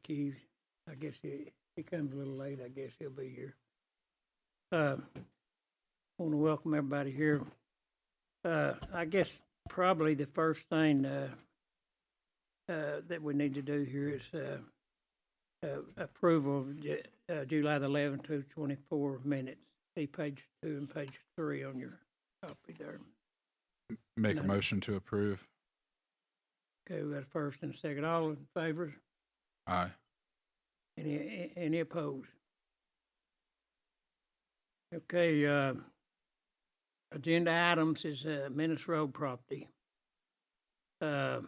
Ricky. I guess he comes a little late. I guess he'll be here. I want to welcome everybody here. I guess probably the first thing that we need to do here is approval of July the 11th to 24 minutes. See page 2 and page 3 on your copy there. Make a motion to approve. Okay, we got a first and a second. All in favor? Aye. Any opposed? Okay, agenda items is Minnis Road property. Okay,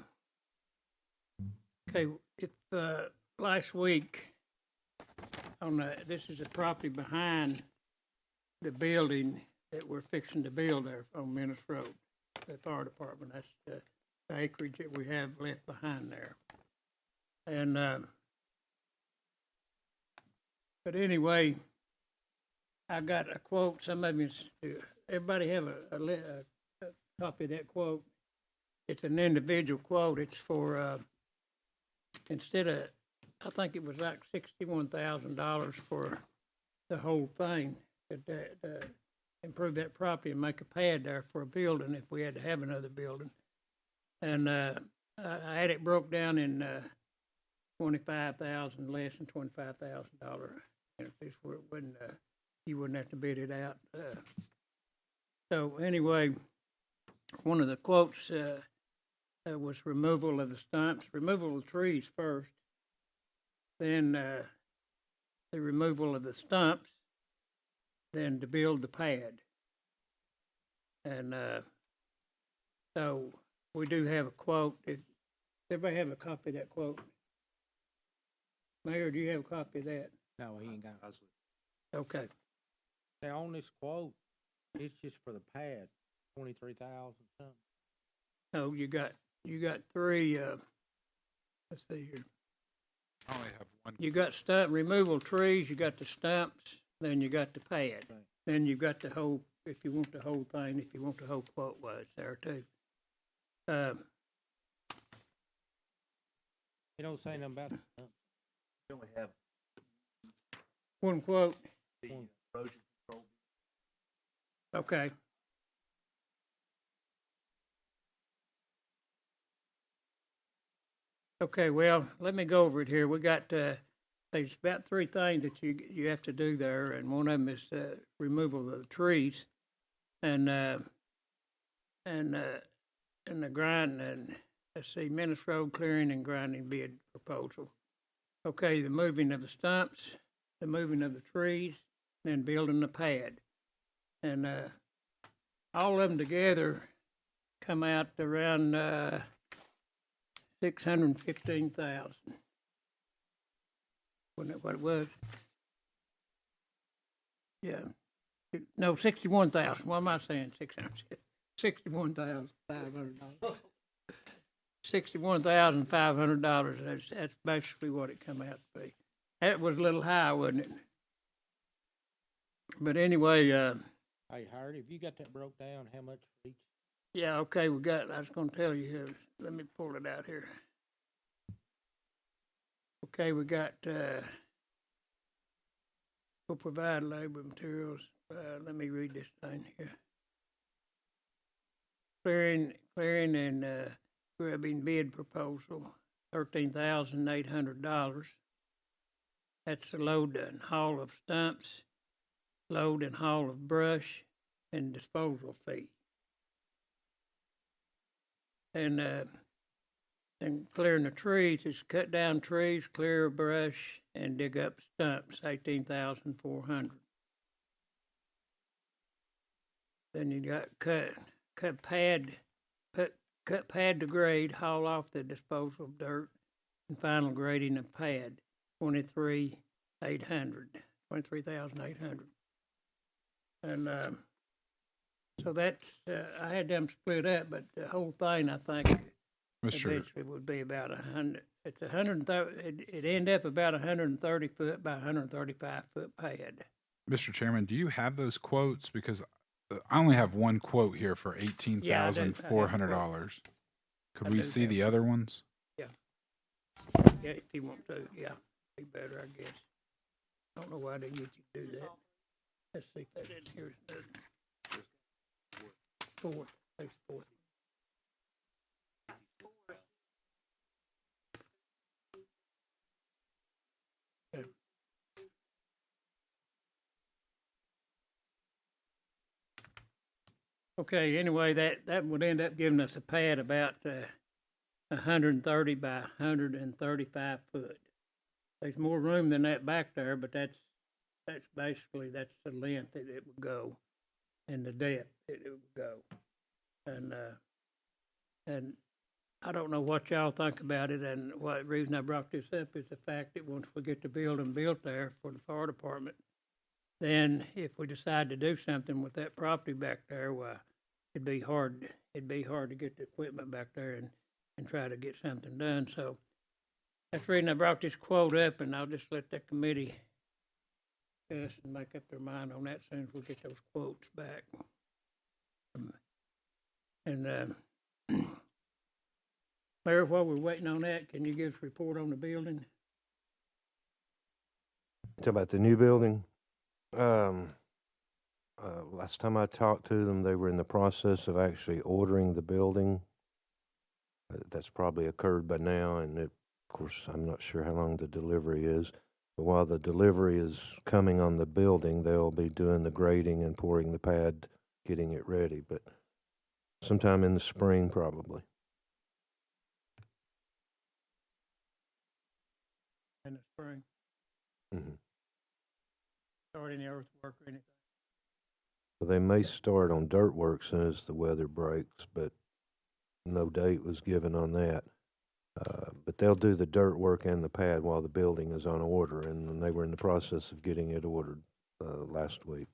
if last week this is a property behind the building that we're fixing to build there on Minnis Road, the fire department. That's the acreage that we have left behind there. And but anyway, I got a quote. Some of you, everybody have a copy of that quote. It's an individual quote. It's for instead of, I think it was like $61,000 for the whole thing to improve that property and make a pad there for a building if we had to have another building. And I had it broke down in $25,000, less than $25,000. And if this wouldn't, you wouldn't have to bid it out. So anyway, one of the quotes was removal of the stumps, removal of the trees first, then the removal of the stumps, then to build the pad. And so we do have a quote. Does everybody have a copy of that quote? Mayor, do you have a copy of that? No, he ain't got it. Okay. Now, on this quote, it's just for the pad, 23,000 something. No, you got 3. Let's see here. I only have one. You got stump removal trees. You got the stumps. Then you got the pad. Right. Then you got the whole. If you want the whole thing, if you want the whole quote, well, it's there too. It don't say nothing about the stump. We only have One quote. the erosion control. Okay. Okay, well, let me go over it here. We got, there's about 3 things that you have to do there, and one of them is removal of the trees, and the grind, and let's see, Minnis Road clearing and grinding bid proposal. Okay, the moving of the stumps, the moving of the trees, and building the pad. And all of them together come out around $615,000. Wasn't that what it was? Yeah. No, 61,000. What am I saying? 600. $61,500. $61,500. That's basically what it come out to be. That was a little high, wasn't it? But anyway, Hey, Howard, have you got that broke down, how much for each? yeah, okay, I was going to tell you here. Let me pull it out here. Okay, we got, will provide labor materials. Let me read this thing here. Clearing and grubbing bid proposal, $13,800. That's the load and haul of stumps, load and haul of brush, and disposal fee. And clearing the trees is cut down trees, clear brush, and dig up stumps, $18,400. Then you got cut pad to grade, haul off the disposal of dirt, and final grading of pad, $23,800. And so that's I had them split up, but the whole thing I think eventually would be about 100. It's 130. It end up about 130 foot by 135 foot pad. Mr. Chairman, do you have those quotes? Because I only have one quote here for $18,400. Could we see the other ones? Yeah. Yeah, if you want to, yeah, be better, I guess. I don't know why they get you to do that. Let's see if that in here is fourth, page fourth. Okay. Okay, anyway, that would end up giving us a pad about 130 by 135 foot. There's more room than that back there, but that's basically, that's the length that it would go and the depth that it would go. And I don't know what y'all think about it, and what reason I brought this up is the fact that once we get the building built there for the fire department, then if we decide to do something with that property back there, well, it'd be hard to get the equipment back there and try to get something done. So that's the reason I brought this quote up, and I'll just let that committee discuss and make up their mind on that as soon as we get those quotes back. And Mayor, while we're waiting on that, can you give us a report on the building? Talk about the new building. Last time I talked to them, they were in the process of actually ordering the building. That's probably occurred by now, and of course, I'm not sure how long the delivery is. But while the delivery is coming on the building, they'll be doing the grading and pouring the pad, getting it ready. But sometime in the spring, probably. In the spring, Mm-hmm. start any earthwork or anything? So they may start on dirt work soon as the weather breaks, but no date was given on that. But they'll do the dirt work and the pad while the building is on order, and they were in the process of getting it ordered last week.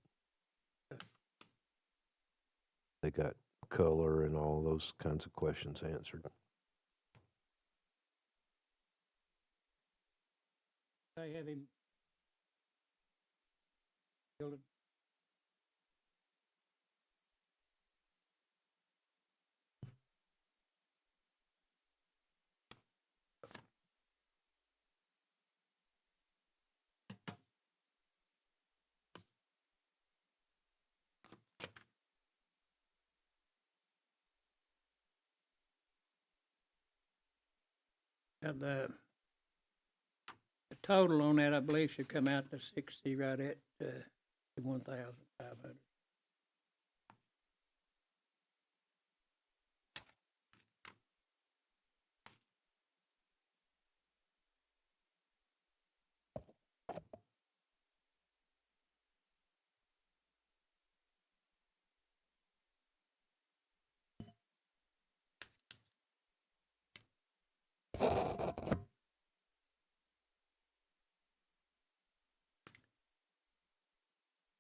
They got color and all those kinds of questions answered. They have him build it. Now, the total on that, I believe, should come out to 60, right at 1,500.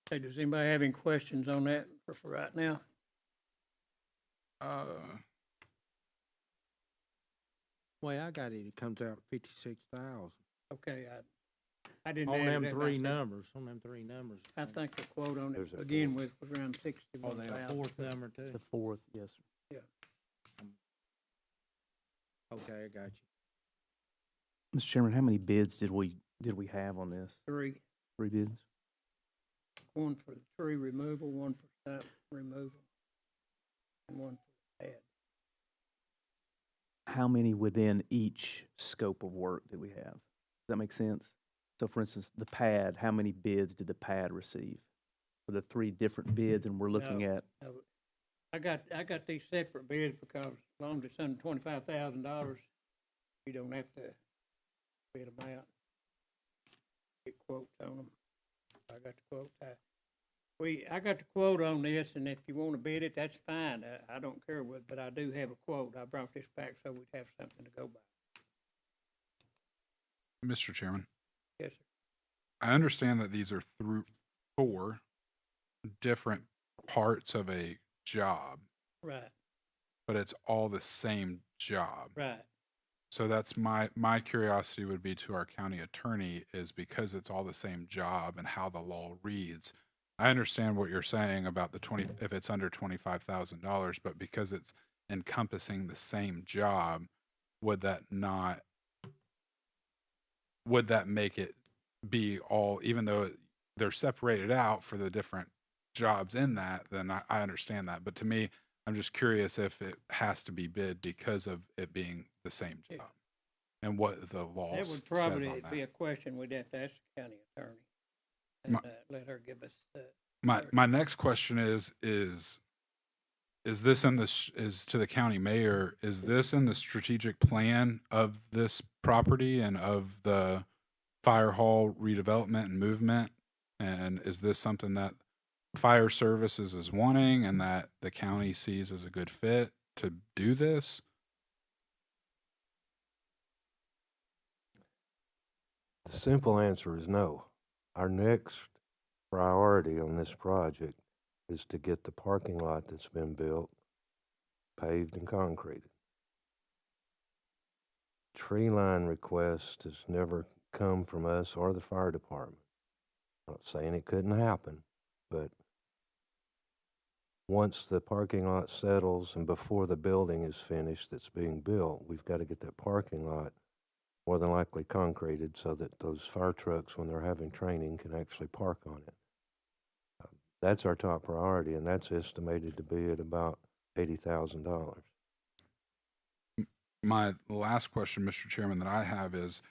Hey, does anybody have any questions on that for right now? Way I got it, it comes out 56,000. Okay, I didn't On add them it up. I three said- numbers, on them three numbers. I think the quote on There's it, a again, was around Oh, 61,000. they a fourth number too? The fourth, yes, sir. Okay, I got you. Mr. Chairman, how many bids did we have on this? Three, 3 bids? one for the tree removal, one for stump removal, and one for the pad. How many within each scope of work did we have? Does that make sense? So for instance, the pad, how many bids did the pad receive? For the 3 different bids, and we're looking No. at, No, I got these separate bids because as long as it's under $25,000, you don't have to bid them out. Get quotes on them. I got the quote. I got the quote on this, and if you want to bid it, that's fine. I don't care what, but I do have a quote. I brought this back so we'd have something to go by. Mr. Chairman, Yes, sir. I understand that these are 4 different parts of a job, Right, but it's all the same job. right. So that's my curiosity would be to our county attorney is because it's all the same job and how the law reads. I understand what you're saying about the 20 if it's under $25,000, but because it's encompassing the same job, would that not would that make it be all, even though they're separated out for the different jobs in that, then I understand that. But to me, I'm just curious if it has to be bid because of it being the same Yeah. job and what the law That says would probably on be a that. question we'd have to ask the county attorney My- and let her give us. My next question is this in the is to the county mayor, is this in the strategic plan of this property and of the fire hall redevelopment and movement? And is this something that fire services is wanting and that the county sees as a good fit to do this? The simple answer is no. Our next priority on this project is to get the parking lot that's been built paved and concreted. Tree line request has never come from us or the fire department. Not saying it couldn't happen, but once the parking lot settles and before the building is finished that's being built, we've got to get that parking lot more than likely concreted so that those fire trucks, when they're having training, can actually park on it. That's our top priority, and that's estimated to be at about $80,000. My last question, Mr. Chairman, that I have is,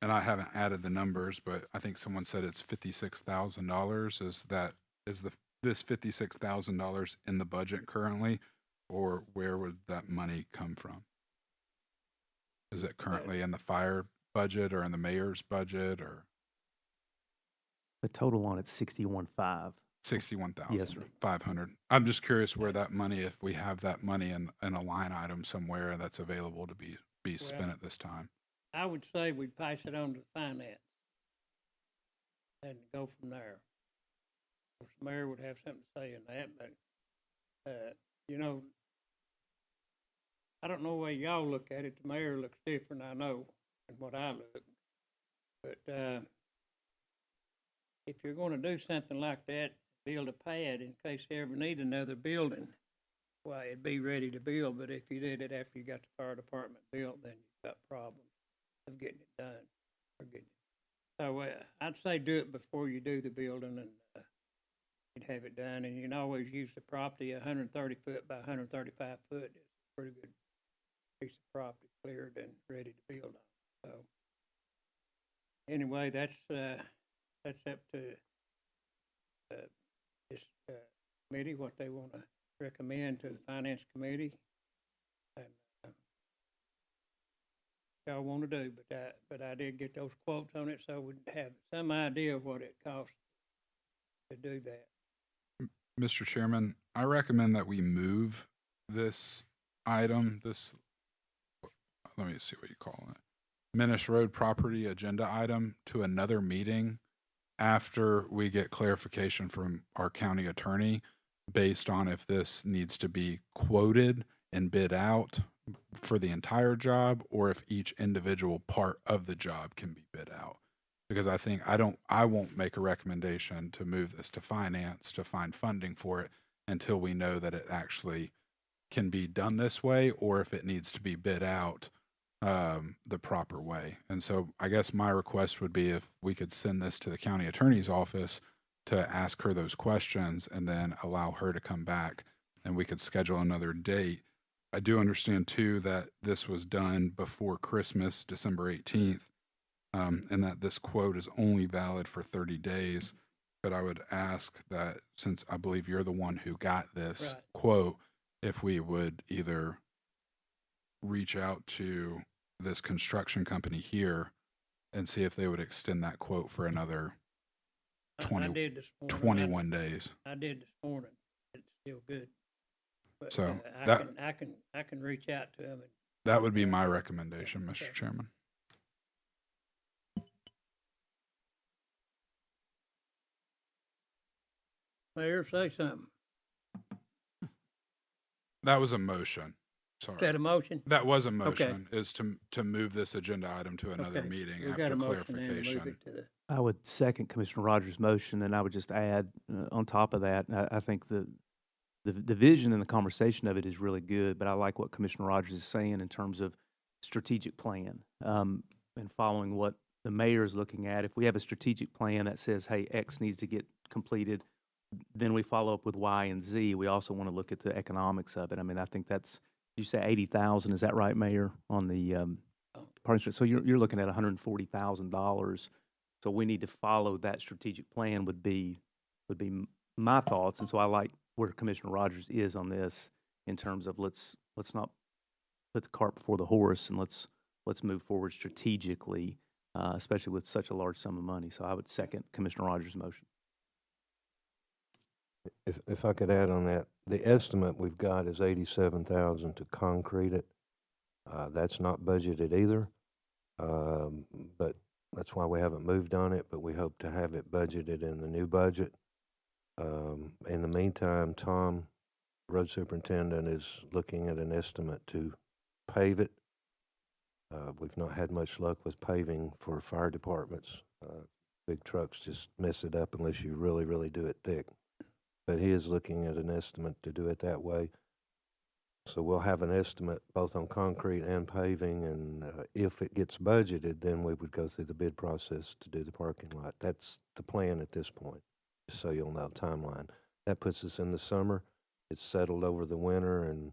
and I haven't added the numbers, but I think someone said it's $56,000. Is this $56,000 in the budget currently, or where would that money come from? Is it currently in the fire budget or in the mayor's budget, or The total on it's 61.5. 61,000? Yes, sir. 500. I'm just curious where that money, if we have that money in a line item somewhere that's available to be spent at this time. I would say we'd pass it on to finance and go from there. Of course, the mayor would have something to say in that, but, you know, I don't know the way y'all look at it. The mayor looks different, I know, than what I look. But, if you're gonna do something like that, build a pad in case you ever need another building, why, it'd be ready to build, but if you did it after you got the fire department built, then you've got problems of getting it done. So, I'd say do it before you do the building, and, you'd have it done, and you can always use the property. 130 foot by 135 foot is a pretty good piece of property cleared and ready to build on. So, anyway, that's up to this committee, what they want to recommend to the finance committee, and y'all want to do. But I did get those quotes on it, so we'd have some idea of what it costs to do that. Mr. Chairman, I recommend that we move this item, let me see what you call it, Minnis Road property agenda item, to another meeting after we get clarification from our county attorney based on if this needs to be quoted and bid out for the entire job or if each individual part of the job can be bid out. Because I won't make a recommendation to move this to finance to find funding for it until we know that it actually can be done this way, or if it needs to be bid out the proper way. And so I guess my request would be if we could send this to the county attorney's office to ask her those questions and then allow her to come back and we could schedule another date. I do understand too that this was done before Christmas, December 18th, and that this quote is only valid for 30 days. But I would ask that, since I believe you're the one who got this quote, if we would either reach out to this construction company here and see if they would extend that quote for another I did this morning. 21 days. I did this morning. It's still good. But So I can reach out to them. That would be my recommendation, Mr. Chairman. Mayor, say something. That was a motion. Sorry. Is that a motion? That was a motion, is to move this agenda item to another meeting We got after a motion then to move clarification. it to the- I would second Commissioner Rogers' motion, and I would just add, on top of that, I think the vision and the conversation of it is really good, but I like what Commissioner Rogers is saying in terms of strategic plan, and following what the mayor is looking at. If we have a strategic plan that says, hey, X needs to get completed, then we follow up with Y and Z. We also want to look at the economics of it. I mean, I think that's, you say 80,000, is that right, Mayor, on the partnership? So you're looking at $140,000. So we need to follow that strategic plan would be my thoughts. And so I like where Commissioner Rogers is on this in terms of let's not put the cart before the horse, and let's move forward strategically, especially with such a large sum of money. So I would second Commissioner Rogers' motion. If I could add on that, the estimate we've got is 87,000 to concrete it. That's not budgeted either, but that's why we haven't moved on it, but we hope to have it budgeted in the new budget. In the meantime, Tom, road superintendent, is looking at an estimate to pave it. We've not had much luck with paving for fire departments. Big trucks just mess it up unless you really, really do it thick. But he is looking at an estimate to do it that way. So we'll have an estimate both on concrete and paving, and if it gets budgeted, then we would go through the bid process to do the parking lot. That's the plan at this point, just so you'll know timeline. That puts us in the summer. It's settled over the winter, and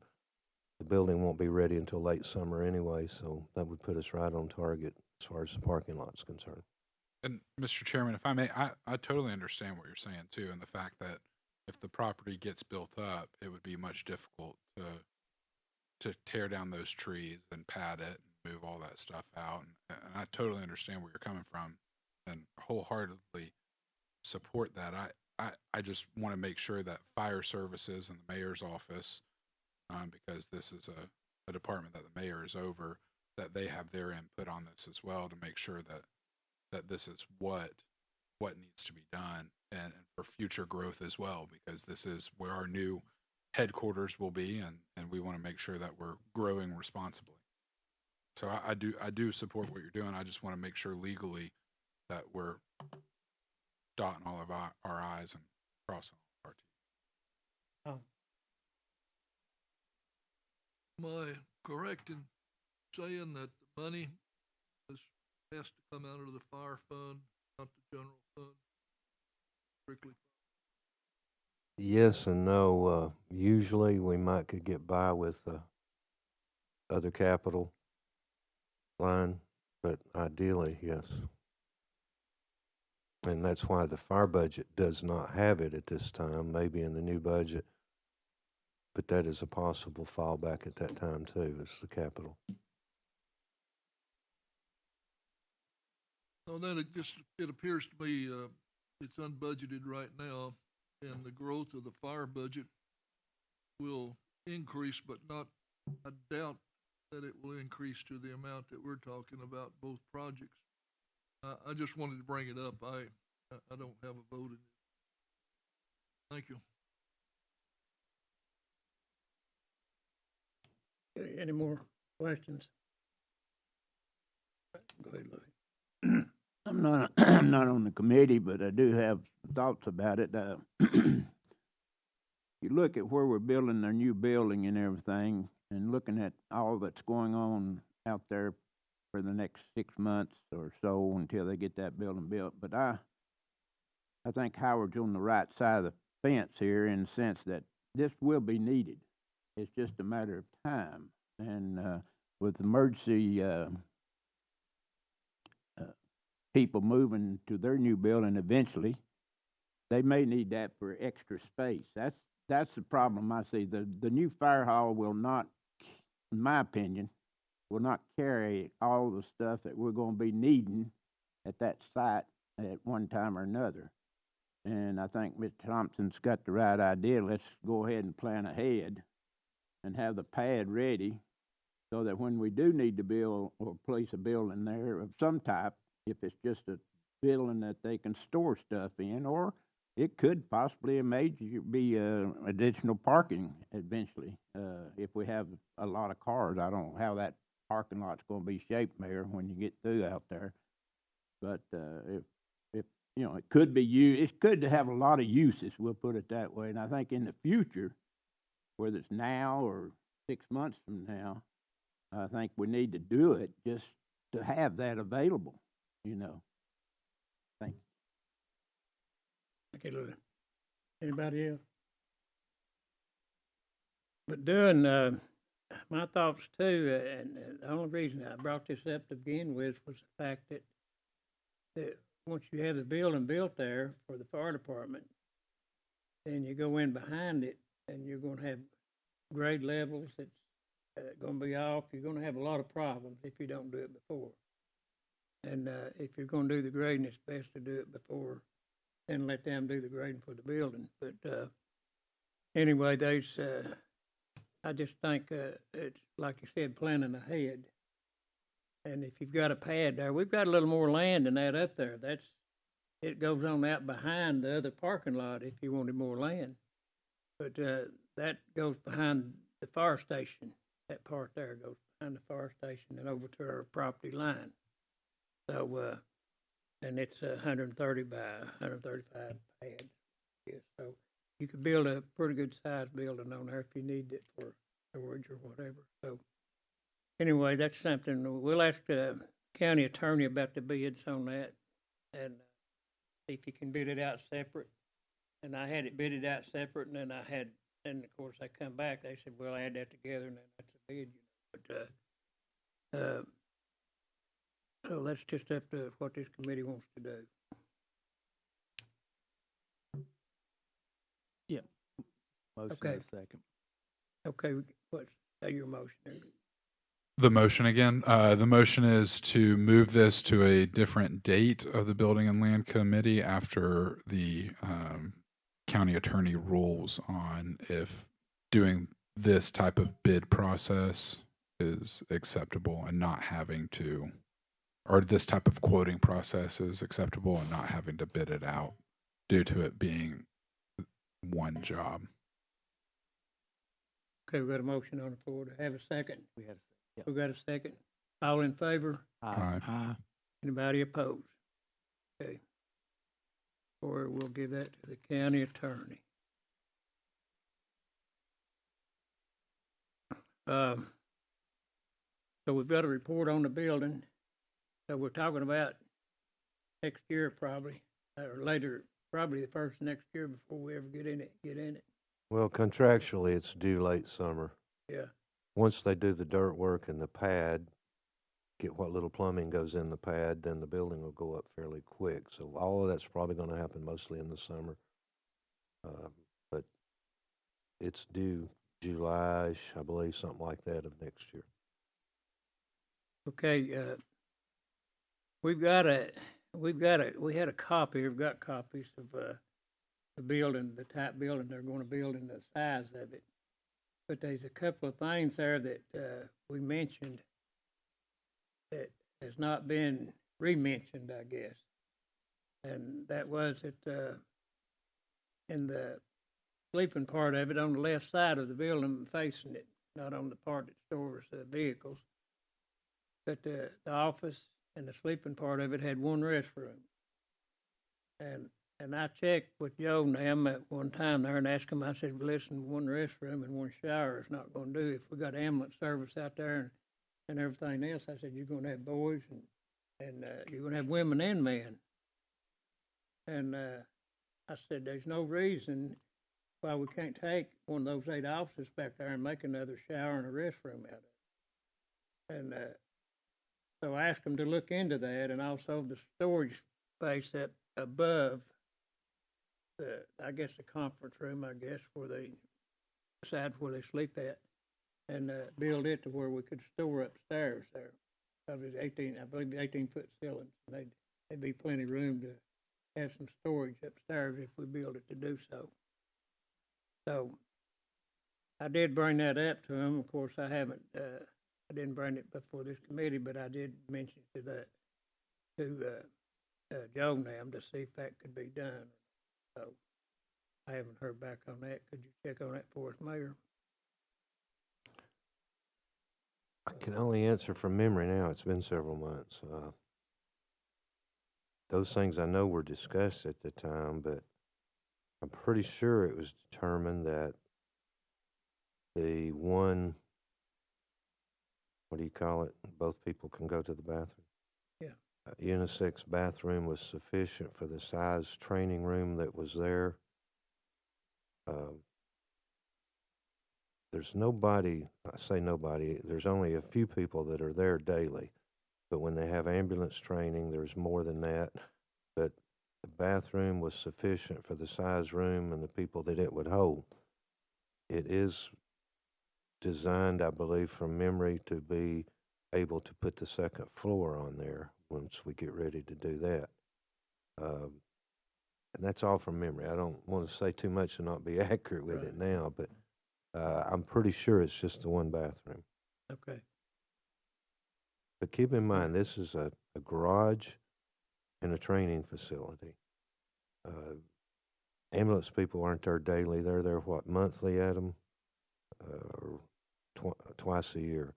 the building won't be ready until late summer anyway, so that would put us right on target as far as the parking lot's concerned. And Mr. Chairman, if I may, I totally understand what you're saying too, and the fact that if the property gets built up, it would be much difficult to tear down those trees and pad it and move all that stuff out. And I totally understand where you're coming from and wholeheartedly support that. I just want to make sure that fire services and the mayor's office, because this is a department that the mayor is over, that they have their input on this as well to make sure that this is what needs to be done and for future growth as well, because this is where our new headquarters will be, and we want to make sure that we're growing responsibly. So I do support what you're doing. I just want to make sure legally that we're dotting all of our I's and crossing all of our T's. Am I correct in saying that the money has to come out of the fire fund, not the general fund? Strictly. Yes and no. Usually we could get by with other capital line, but ideally, yes. And that's why the fire budget does not have it at this time, maybe in the new budget. But that is a possible fallback at that time too, is the capital. So then it appears to me it's unbudgeted right now, and the growth of the fire budget will increase, but not, I doubt that it will increase to the amount that we're talking about both projects. I just wanted to bring it up. I don't have a vote in it. Thank you. Okay, any more questions? Go ahead, Louis. I'm not on the committee, but I do have thoughts about it. You look at where we're building our new building and everything, and looking at all that's going on out there for the next 6 months or so until they get that building built. But I think Howard's on the right side of the fence here in the sense that this will be needed. It's just a matter of time. And with emergency people moving to their new building eventually, they may need that for extra space. That's the problem I see. The new fire hall will not, in my opinion, will not carry all the stuff that we're going to be needing at that site at one time or another. And I think Mr. Thompson's got the right idea. Let's go ahead and plan ahead and have the pad ready so that when we do need to build or place a building there of some type, if it's just a building that they can store stuff in, or it could possibly be additional parking eventually if we have a lot of cars. I don't know how that parking lot's going to be shaped, Mayor, when you get through out there. But if you know, it could be used. It's good to have a lot of uses. We'll put it that way. And I think in the future, whether it's now or 6 months from now, I think we need to do it just to have that available. you know. Thank you. Okay, Louis. Anybody else? But doing, my thoughts too, and the only reason I brought this up to begin with was the fact that once you have the building built there for the fire department, then you go in behind it and you're gonna have grade levels that's gonna be off. You're gonna have a lot of problems if you don't do it before. And if you're gonna do the grading, it's best to do it before and let them do the grading for the building. But anyway, I just think it's, like you said, planning ahead. And if you've got a pad there, we've got a little more land than that up there. It goes on out behind the other parking lot if you wanted more land. But that goes behind the fire station. That part there goes behind the fire station and over to our property line. So, and it's 130 by 135 pad. Yeah, so you could build a pretty good sized building on there if you need it for storage or whatever. So anyway, that's something we'll ask the county attorney about the bids on that and see if you can bid it out separate. And I had it bidded out separate, and then and of course they come back. They said, "Well, add that together, and then that's a bid." But so that's just up to what this committee wants to do. Motion Okay. and a second. Okay, what's your motion? The motion again, the motion is to move this to a different date of the Building and Land Committee after the county attorney rules on if doing this type of bid process is acceptable and not having to, or this type of quoting process is acceptable and not having to bid it out due to it being one job. Okay, we got a motion on the floor to have a second. We had a second. We got a second. All in favor? Aye. Anybody opposed? Okay. Or we'll give that to the county attorney. So we've got a report on the building. So we're talking about next year probably, or later, probably the first next year before we ever get in it. Well, contractually, it's due late summer. Yeah. Once they do the dirt work and the pad, get what little plumbing goes in the pad, then the building will go up fairly quick. So all of that's probably going to happen mostly in the summer. But it's due July-ish, I believe, something like that of next year. Okay, we had a copy, we've got copies of the building, the type building they're going to build and the size of it. But there's a couple of things there that we mentioned that has not been re-mentioned, I guess. And that was that in the sleeping part of it, on the left side of the building facing it, not on the part that stores vehicles, but the office and the sleeping part of it had one restroom. And I checked with Joe and them at one time there and asked him, I said, listen, one restroom and one shower is not going to do. If we got ambulance service out there and everything else, I said, you're going to have boys and you're going to have women and men. And I said, there's no reason why we can't take one of those 8 offices back there and make another shower and a restroom out of it. And so I asked them to look into that, and also the storage space up above I guess the conference room, where they decide where they sleep at, and build it to where we could store upstairs there. Because it's 18-foot ceilings, and there'd be plenty of room to have some storage upstairs if we build it to do so. So I did bring that up to them. Of course, I didn't bring it before this committee, but I did mention to Joe and them to see if that could be done. So I haven't heard back on that. Could you check on that for us, Mayor? I can only answer from memory now. It's been several months. Those things I know were discussed at the time, but I'm pretty sure it was determined that the one, what do you call it? Both people can go to the bathroom. Yeah. unisex bathroom was sufficient for the size training room that was there. There's nobody, I say nobody, there's only a few people that are there daily. But when they have ambulance training, there's more than that. But the bathroom was sufficient for the size room and the people that it would hold. It is designed, I believe, from memory to be able to put the second floor on there once we get ready to do that. And that's all from memory. I don't want to say too much and not be accurate with it now, but I'm pretty sure it's just the one bathroom. Okay. But keep in mind, this is a garage and a training facility. Ambulance people aren't there daily. They're there, what, monthly at them? Or twice a year.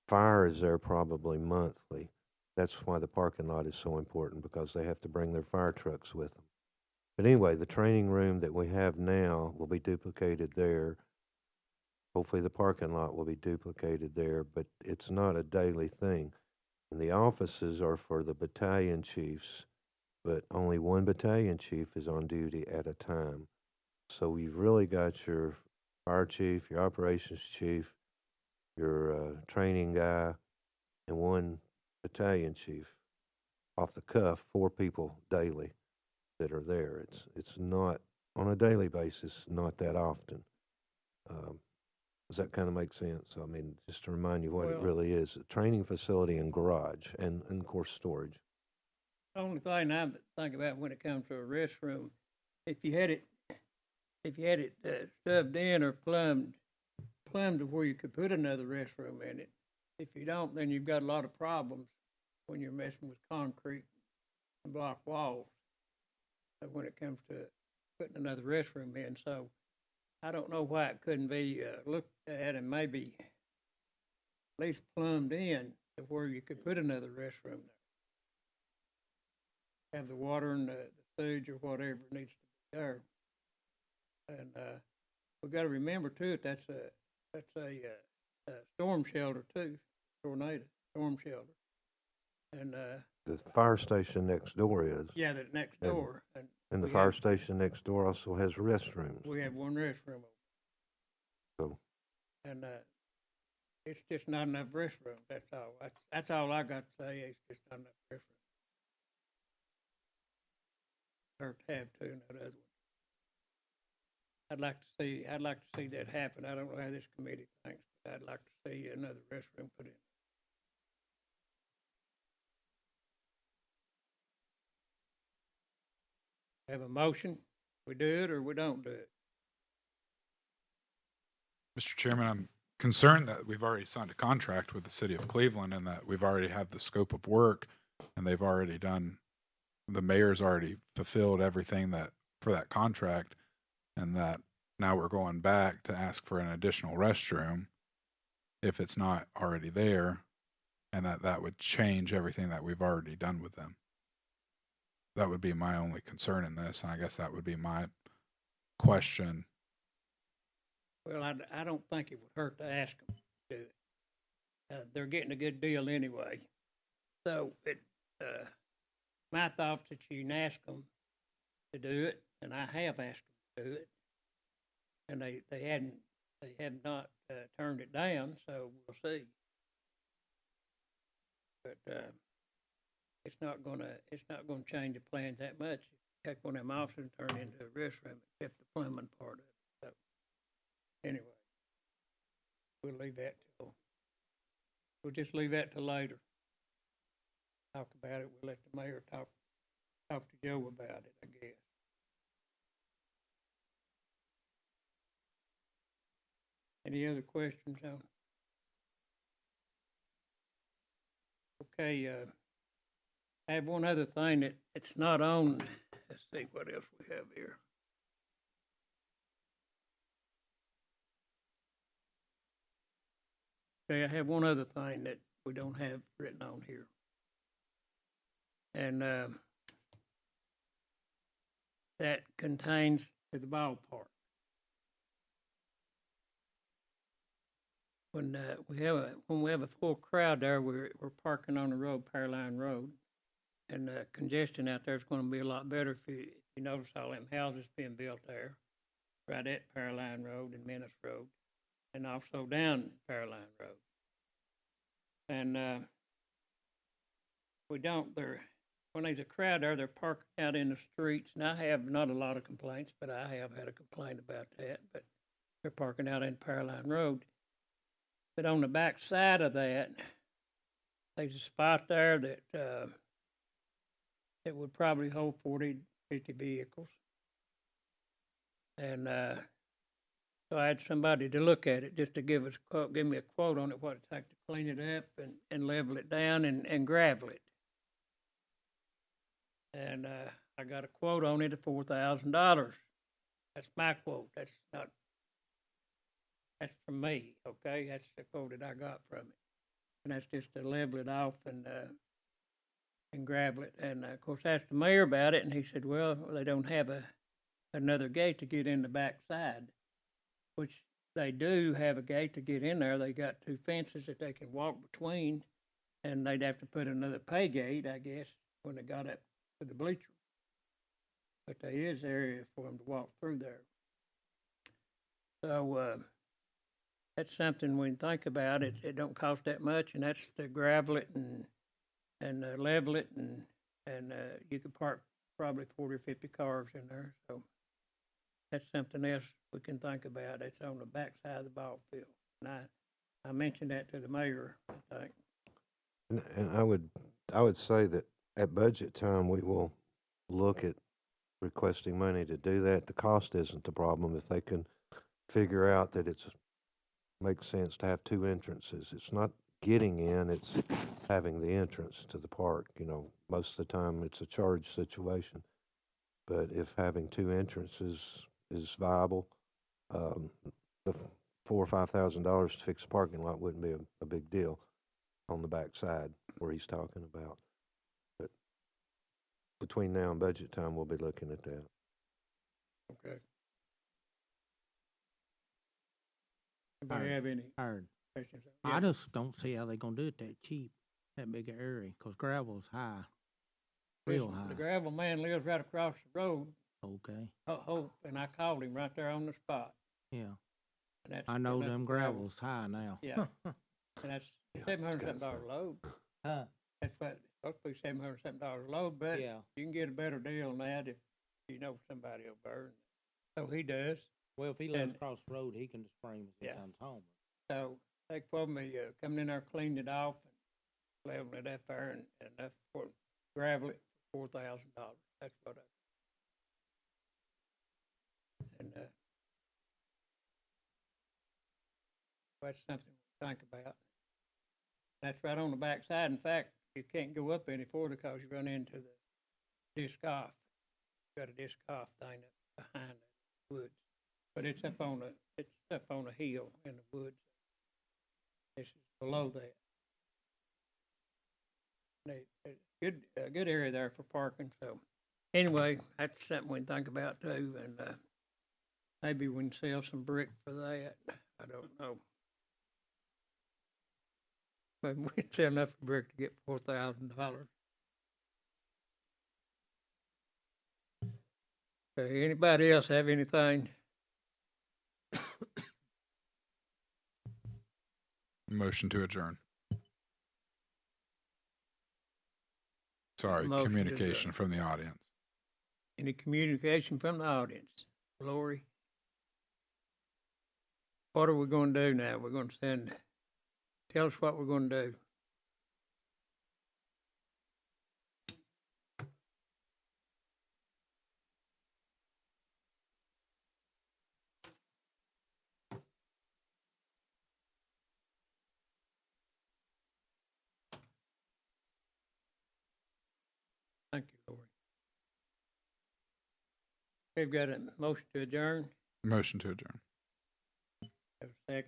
Fire is there probably monthly. That's why the parking lot is so important, because they have to bring their fire trucks with them. But anyway, the training room that we have now will be duplicated there. Hopefully the parking lot will be duplicated there, but it's not a daily thing. And the offices are for the battalion chiefs, but only one battalion chief is on duty at a time. So you've really got your fire chief, your operations chief, your training guy, and one battalion chief. Off the cuff, 4 people daily that are there. It's not, on a daily basis, not that often. Does that kind of make sense? I mean, just to remind you what it Well- really is, a training facility and garage, and of course, storage. The only thing I think about when it comes to a restroom, if you had it stubbed in or plumbed to where you could put another restroom in it. If you don't, then you've got a lot of problems when you're messing with concrete and block walls when it comes to putting another restroom in. So I don't know why it couldn't be looked at and maybe at least plumbed in to where you could put another restroom there. Have the water and the sewage or whatever needs to be there. And we got to remember too, that's a storm shelter too, tornado storm shelter. And The fire station next door is. yeah, the next door. And the we fire have- station next door also has restrooms. We have one restroom. So, And it's just not enough restroom. That's all. That's all I got to say. It's just not enough restroom. Or to have two, and that other one. I'd like to see that happen. I don't know how this committee thinks, but I'd like to see another restroom put in. Have a motion, we do it or we don't do it. Mr. Chairman, I'm concerned that we've already signed a contract with the city of Cleveland and that we've already had the scope of work and they've already done, the mayor's already fulfilled everything that for that contract, and that now we're going back to ask for an additional restroom if it's not already there, and that would change everything that we've already done with them. That would be my only concern in this, and I guess that would be my question. Well, I don't think it would hurt to ask them to do it. They're getting a good deal anyway. So my thoughts that you can ask them to do it, and I have asked them to do it, and they have not turned it down. So we'll see. But it's not gonna change the plans that much. Take one of them offices and turn it into a restroom, except the plumbing part of it. So anyway, we'll just leave that till later. Talk about it. We'll let the mayor talk to Joe about it, I guess. Any other questions on? Okay, I have one other thing that it's not on. Let's see what else we have here. Okay, I have one other thing that we don't have written on here. And that contains to the ballpark. When we have a full crowd there, we're parking on the road, Powerline Road, and congestion out there is gonna be a lot better if you notice all them houses being built there, right at Powerline Road and Minnis Road, and also down Powerline Road. And we don't, when there's a crowd there, they're parked out in the streets, and I have not a lot of complaints, but I have had a complaint about that, but they're parking out in Powerline Road. But on the back side of that, there's a spot there that it would probably hold 40, 50 vehicles. And so I had somebody to look at it just to give me a quote on it, what it takes to clean it up and level it down and gravel it. And I got a quote on it of $4,000. That's my quote. That's from me, okay? That's the quote that I got from it. And that's just to level it off and gravel it. And of course, I asked the mayor about it, and he said, well, they don't have another gate to get in the back side, which they do have a gate to get in there. They got 2 fences that they can walk between, and they'd have to put another pay gate, I guess, when they got up to the bleachers. But there is area for them to walk through there. So that's something we can think about. It don't cost that much, and that's to gravel it and level it, and you could park probably 40 or 50 cars in there. So that's something else we can think about. It's on the back side of the ball field. And I mentioned that to the mayor, I think. And I would say that at budget time, we will look at requesting money to do that. The cost isn't the problem. If they can figure out that makes sense to have 2 entrances. It's not getting in, it's having the entrance to the park. You know, most of the time it's a charge situation. But if having 2 entrances is viable, the $4,000 or $5,000 to fix a parking lot wouldn't be a big deal on the back side where he's talking about. But between now and budget time, we'll be looking at that. Okay. Anybody have any Heard. questions? I Yes. just don't see how they gonna do it that cheap, that big an area, 'cause gravel's high, real Listen, high. the gravel man lives right across the road, Okay, Hope, and I called him right there on the spot. yeah. And that's I know enough them gravel. gravel's high now. Yeah. And that's Yeah, $700 load. Huh? That's what, it's supposed to be $700 load, but Yeah. you can get a better deal than that if you know somebody over there. So he does. Well, if he lives And- across the road, he can just bring him as he Yeah. comes home. So they quoted me coming in there, cleaning it off, and leveling it up there, and that's for gravel it for $4,000. That's what I. And that's something to think about. That's right on the back side. In fact, you can't go up any further because you run into the disc off. Got a disc off thing up behind the woods, but it's up on a hill in the woods. This is below that. A good area there for parking. So anyway, that's something we can think about too, and maybe we can sell some brick for that. I don't know. Maybe we can sell enough brick to get $4,000. Okay, anybody else have anything? Motion to adjourn. Sorry, Motion to communication adjourn. from the audience. Any communication from the audience? Lori? What are we going to do now? We're going to tell us what we're going to do. Thank you, Lori. We've got a motion to adjourn. Motion to adjourn. Have a second.